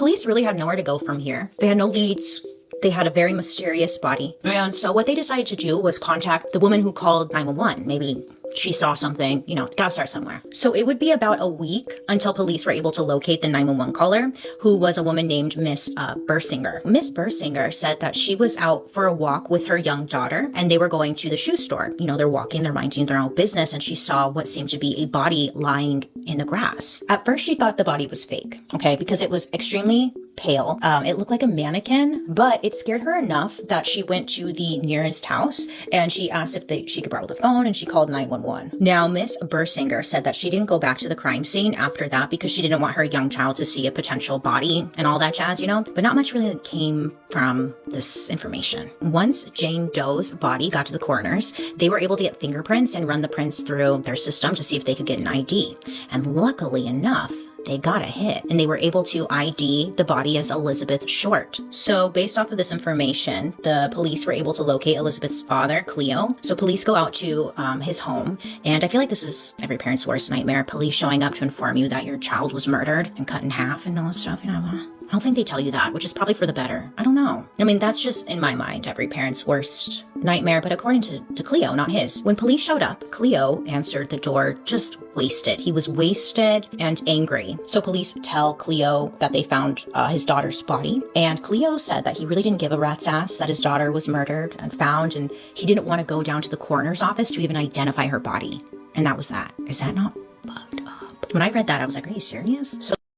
Police really had nowhere to go from here. They had no leads. They had a very mysterious body. And so what they decided to do was contact the woman who called 911. Maybe she saw something, you know, gotta start somewhere. So it would be about a week until police were able to locate the 911 caller, who was a woman named Miss Bersinger. Miss Bersinger said that she was out for a walk with her young daughter, and they were going to the shoe store. You know, they're walking, they're minding their own business, and she saw what seemed to be a body lying in the grass. At first, she thought the body was fake, okay, because it was extremely pale. It looked like a mannequin, but it scared her enough that she went to the nearest house and she asked if she could borrow the phone, and she called 911. Now, Miss Bersinger said that she didn't go back to the crime scene after that because she didn't want her young child to see a potential body and all that jazz, you know, but not much really came from this information. Once Jane Doe's body got to the coroners, they were able to get fingerprints and run the prints through their system to see if they could get an ID. And luckily enough, they got a hit, and they were able to ID the body as Elizabeth Short. So based off of this information, the police were able to locate Elizabeth's father, Cleo. So police go out to his home, and I feel like this is every parent's worst nightmare, police showing up to inform you that your child was murdered and cut in half and all that stuff, you know. I don't think they tell you that, which is probably for the better. I don't know. I mean, that's just, in my mind, every parent's worst nightmare, but according to Cleo, not his. When police showed up, Cleo answered the door just wasted. He was wasted and angry. So police tell Cleo that they found his daughter's body, and Cleo said that he really didn't give a rat's ass that his daughter was murdered and found, and he didn't want to go down to the coroner's office to even identify her body. And that was that. Is that not fucked up? When I read that, I was like, are you serious? So